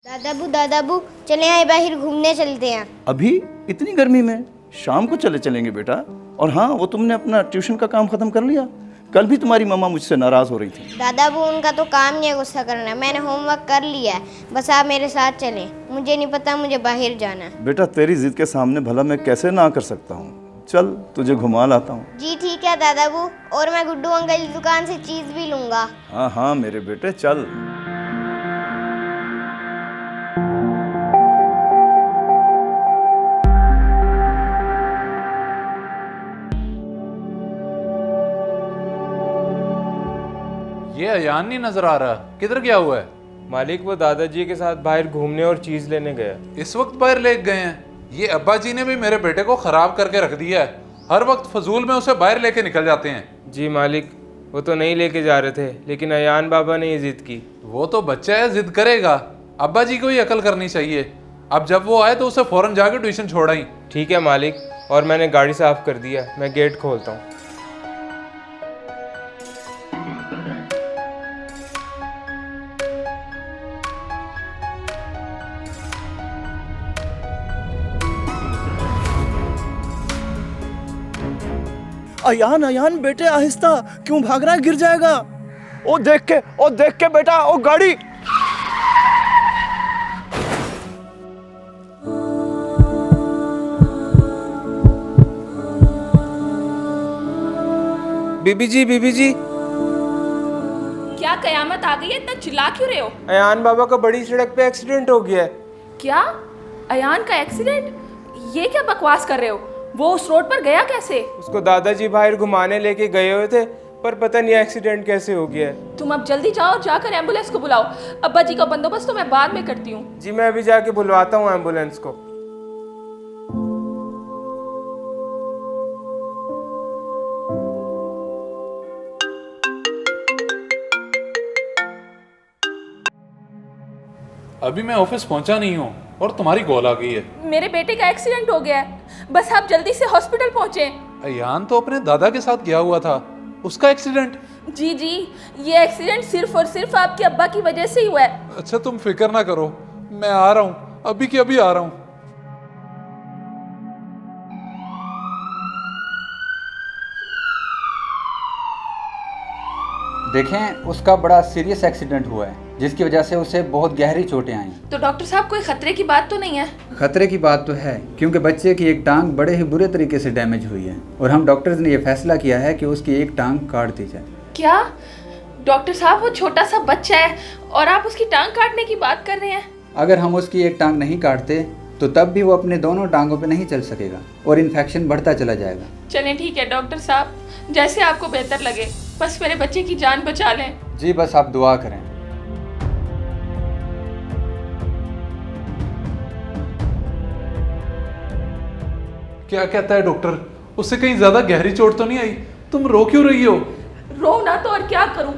दादाबू चले आए बाहर घूमने चलते हैं। अभी इतनी गर्मी में? शाम को चलेंगे बेटा। और हाँ, वो तुमने अपना ट्यूशन का काम खत्म कर लिया? कल भी तुम्हारी मम्मा मुझसे नाराज हो रही थी। दादाबू उनका तो काम नहीं है गुस्सा करना, मैंने होमवर्क कर लिया है, बस आप मेरे साथ चलें। मुझे नहीं पता, मुझे बाहर जाना है। बेटा तेरी जिद के सामने भला मैं कैसे ना कर सकता हूँ। चल तुझे घुमा लाता हूँ। जी ठीक है दादाबू, और मैं गुड्डू अंकल की दुकान से चीज़ भी लूँगा। हाँ हाँ मेरे बेटे चल। ये अयान नहीं नजर आ रहा, किधर गया हुआ है? मालिक वो दादाजी के साथ बाहर घूमने और चीज लेने गया। इस वक्त बाहर ले गए हैं? ये अब्बा जी ने भी मेरे बेटे को खराब करके रख दिया है। हर वक्त फजूल में उसे बाहर लेके निकल जाते हैं। जी मालिक, वो तो नहीं लेके जा रहे थे, लेकिन अयान बाबा ने ये जिद की। वो तो बच्चा है, जिद करेगा। अब्बा जी को ही अकल करनी चाहिए। अब जब वो आए तो उसे फौरन जाके ट्यूशन छोड़ाई। ठीक है मालिक, और मैंने गाड़ी साफ कर दिया, मैं गेट खोलता हूँ। अयान अयान बेटे आहिस्ता, क्यों भाग रहा है? गिर जाएगा। ओ देख के बेटा, ओ गाड़ी। बीबी जी क्या कयामत आ गई है? इतना चिल्ला क्यों रहे हो? अयान बाबा का बड़ी सड़क पे एक्सीडेंट हो गया है। क्या? अयान का एक्सीडेंट? ये क्या बकवास कर रहे हो? वो उस रोड पर गया कैसे? उसको दादाजी बाहर घुमाने लेके गए हुए थे, पर पता नहीं एक्सीडेंट कैसे हो गया है। तुम अब जल्दी जाओ, जाकर एम्बुलेंस को बुलाओ। अब्बा जी का बंदोबस्त तो मैं बाद में करती हूँ। जी मैं अभी जाके बुलवाता हूँ एम्बुलेंस को। अभी मैं ऑफिस पहुंचा नहीं हूँ और तुम्हारी कॉल आ गई है। मेरे बेटे का एक्सीडेंट हो गया है, बस आप जल्दी से हॉस्पिटल पहुँचे। अयान तो अपने दादा के साथ गया हुआ था, उसका एक्सीडेंट? जी, ये एक्सीडेंट सिर्फ और सिर्फ आपके अब्बा की वजह से ही हुआ है। अच्छा तुम फिक्र ना करो, मैं आ रहा हूँ, अभी की अभी आ रहा हूँ। देखें, उसका बड़ा सीरियस एक्सीडेंट हुआ है, जिसकी वजह से उसे बहुत गहरी चोटें आई। तो डॉक्टर साहब कोई खतरे की बात तो नहीं है? खतरे की बात तो है, क्योंकि बच्चे की एक टांग बड़े ही बुरे तरीके से डैमेज हुई है और हम डॉक्टर्स ने यह फैसला किया है कि उसकी एक टांग काट दी जाए। क्या डॉक्टर साहब, वो छोटा सा बच्चा है और आप उसकी टांग काटने की बात कर रहे हैं? अगर हम उसकी एक टांग नहीं काटते तो तब भी वो अपने दोनों टांगों पे नहीं चल सकेगा और इन्फेक्शन बढ़ता चला जाएगा। चलें ठीक है डॉक्टर साहब, जैसे आपको बेहतर लगे, बस मेरे बच्चे की जान बचा लें। जी बस आप दुआ करें। क्या कहता है डॉक्टर? उससे कहीं ज्यादा गहरी चोट तो नहीं आई? तुम रो क्यों रही हो? रो ना तो और क्या करूं?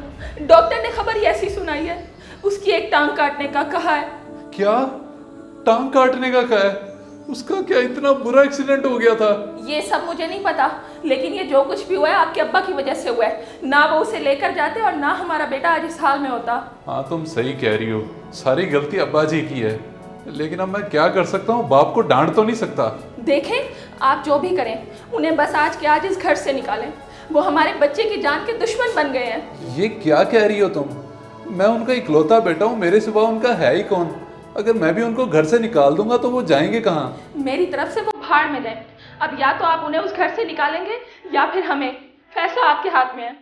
डॉक्टर ने खबर ही ऐसी सुनाई है, उसकी एक टांग काटने का कहा है। क्या? टांग काटने का कहा है? उसका क्या इतना बुरा एक्सीडेंट हो गया था? ये सब मुझे नहीं पता, लेकिन ये जो कुछ भी हुआ है आपके अब्बा की वजह से हुआ है। ना वो उसे लेकर जाते और ना हमारा बेटा आज इस हाल में होता। हाँ तुम सही कह रही हो, सारी गलती अब्बा जी की है, लेकिन अब मैं क्या कर सकता हूँ? बाप को डांट तो नहीं सकता। देखें, आप जो भी करें, उन्हें बस आज के आज इस घर से निकालें। वो हमारे बच्चे की जान के दुश्मन बन गए हैं। ये क्या कह रही हो तुम? मैं उनका इकलौता बेटा हूँ, मेरे सिवा उनका है ही कौन? अगर मैं भी उनको घर से निकाल दूंगा तो वो जाएंगे कहाँ? मेरी तरफ से वो भाड़ में जाए। अब या तो आप उन्हें उस घर से निकालेंगे या फिर हमें। फैसला आपके हाथ में है।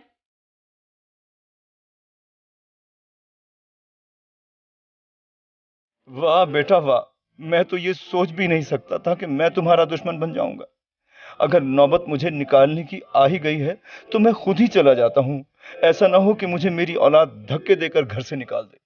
वाह बेटा वाह, मैं तो ये सोच भी नहीं सकता था कि मैं तुम्हारा दुश्मन बन जाऊंगा। अगर नौबत मुझे निकालने की आ ही गई है तो मैं खुद ही चला जाता हूँ। ऐसा ना हो कि मुझे मेरी औलाद धक्के देकर घर से निकाल दे।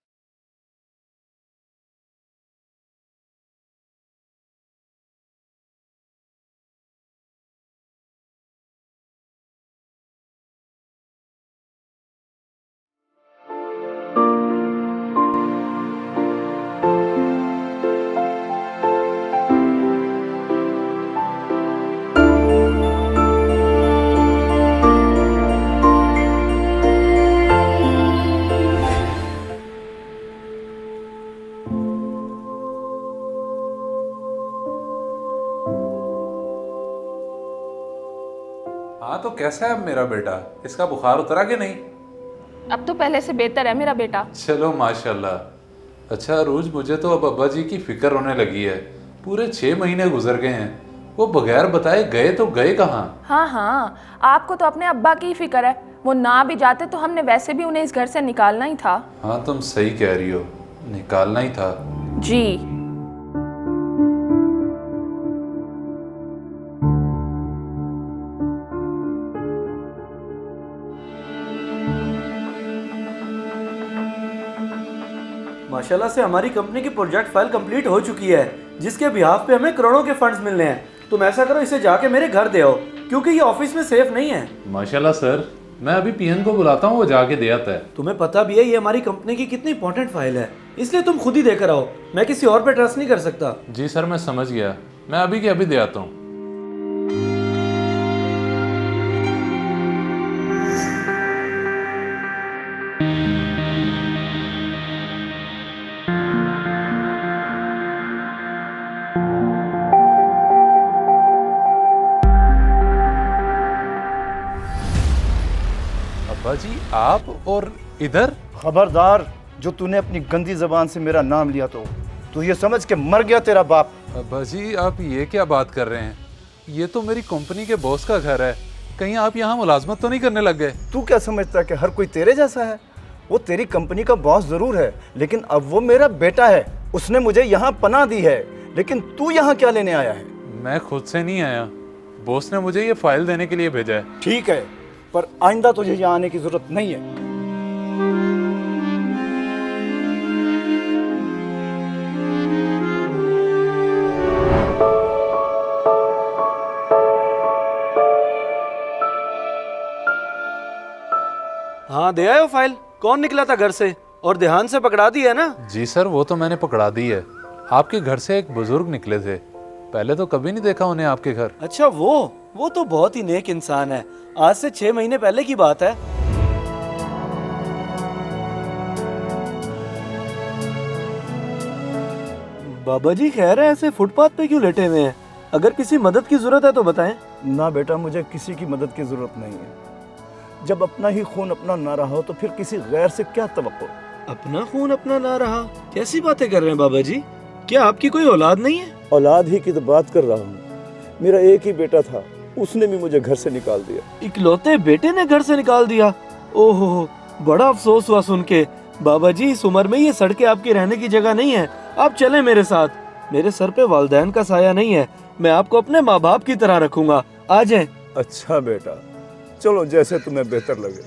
हाँ, तो कैसा है अब मेरा बेटा? इसका बुखार उतरा कि नहीं? अब तो पहले से बेहतर है मेरा बेटा। चलो माशाल्लाह। अच्छा अरूज, मुझे तो अब अब्बा जी की फिक्र होने लगी है। पूरे 6 महीने गुजर गए हैं, वो बगैर बताए गए तो गए कहाँ? हाँ हाँ, आपको तो अपने अब्बा की ही फिक्र है। वो ना भी जाते तो हमने वैसे भी उन्हें इस घर से निकालना ही था। हाँ, तुम सही कह रही हो, निकालना ही था। जी। माशाल्लाह से हमारी कंपनी की प्रोजेक्ट फाइल कंप्लीट हो चुकी है, जिसके बिहाफ पे हमें करोड़ों के फंड्स मिलने हैं। तुम ऐसा करो, इसे जाके मेरे घर दे आओ, क्योंकि ये ऑफिस में सेफ नहीं है। माशाल्लाह सर, मैं अभी पीएन को बुलाता हूँ, वो जाके दे आता है। तुम्हें पता भी है ये हमारी कंपनी की कितनी इंपॉर्टेंट फाइल है, इसलिए तुम खुद ही देकर आओ। मैं किसी और पे ट्रस्ट नहीं कर सकता। जी सर, मैं समझ गया, मैं अभी के अभी दे आता हूँ। अब्बा जी, आप और इधर? खबरदार, जो तूने अपनी गंदी जबान से मेरा नाम लिया तो तू ये समझ के मर गया तेरा बाप। अब्बा जी, आप ये क्या बात कर रहे हैं? ये तो मेरी कंपनी के बॉस का घर है, कहीं आप यहाँ मुलाजमत तो नहीं करने लग गए? तू क्या समझता है कि हर कोई तेरे जैसा है? वो तेरी कंपनी का बॉस जरूर है, लेकिन अब वो मेरा बेटा है। उसने मुझे यहाँ पनाह दी है, लेकिन तू यहाँ क्या लेने आया है? मैं खुद से नहीं आया, बॉस ने मुझे ये फाइल देने के लिए भेजा है। ठीक है, पर आइंदा तुझे यहाँ आने की जरूरत नहीं है। हाँ, दे आयो फाइल। कौन निकला था घर से? और ध्यान से पकड़ा दी है ना? जी सर, वो तो मैंने पकड़ा दी है। आपके घर से एक बुजुर्ग निकले थे, पहले तो कभी नहीं देखा उन्हें आपके घर। अच्छा, वो तो बहुत ही नेक इंसान है। आज से 6 महीने पहले की बात है। बाबा जी खैर है, ऐसे फुटपाथ पे क्यों लेटे हुए हैं? अगर किसी मदद की जरूरत है तो बताएं। ना बेटा, मुझे किसी की मदद की जरूरत नहीं है। जब अपना ही खून अपना ना रहा हो तो फिर किसी गैर से क्या तवक्को? अपना खून अपना ना रहा? कैसी बातें कर रहे हैं बाबा जी? क्या आपकी कोई औलाद नहीं है? औलाद ही की तो बात कर रहा हूँ। मेरा एक ही बेटा था, उसने भी मुझे घर से निकाल दिया। इकलौते बेटे ने घर से निकाल दिया? ओहो, बड़ा अफसोस हुआ सुन के। बाबा जी, इस उम्र में ये सड़कें आपकी रहने की जगह नहीं है। आप चलें मेरे साथ। मेरे सर पे वालिदैन का साया नहीं है, मैं आपको अपने माँ बाप की तरह रखूंगा। आ जाएं। अच्छा बेटा, चलो जैसे तुम्हें बेहतर लगे।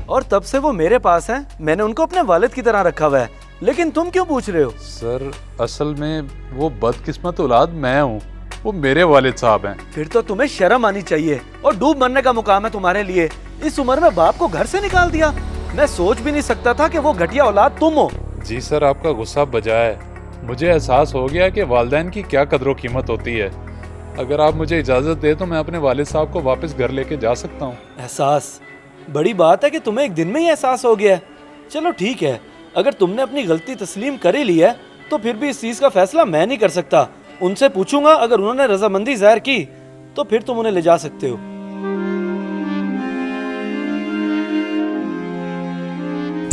और तब से वो मेरे पास हैं, मैंने उनको अपने वालिद की तरह रखा हुआ है। लेकिन तुम क्यों पूछ रहे हो? सर, असल में वो बदकिस्मत औलाद मैं हूँ, वो मेरे वालिद साहब हैं। फिर तो तुम्हें शर्म आनी चाहिए, और डूब मरने का मुकाम है तुम्हारे लिए। इस उम्र में बाप को घर से निकाल दिया। मैं सोच भी नहीं सकता था कि वो घटिया औलाद तुम हो। जी सर, आपका गुस्सा बजा है। मुझे एहसास हो गया कि वालिदैन की क्या कदर कीमत होती है। अगर आप मुझे इजाज़त दे तो मैं अपने वालिद साहब को वापस घर लेके जा सकता हूँ। एहसास? बड़ी बात है कि तुम्हें एक दिन में ही एहसास हो गया है। चलो ठीक है, अगर तुमने अपनी गलती तस्लीम कर ही ली है तो फिर भी इस चीज़ का फैसला मैं नहीं कर सकता। उनसे पूछूंगा, अगर उन्होंने रजामंदी जाहिर की तो फिर तुम उन्हें ले जा सकते हो।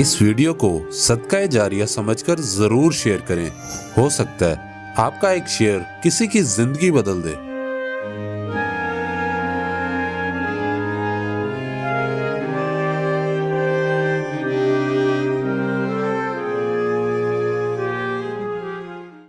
इस वीडियो को सदका जारिया समझकर जरूर शेयर करें। हो सकता है आपका एक शेयर किसी की जिंदगी बदल दे।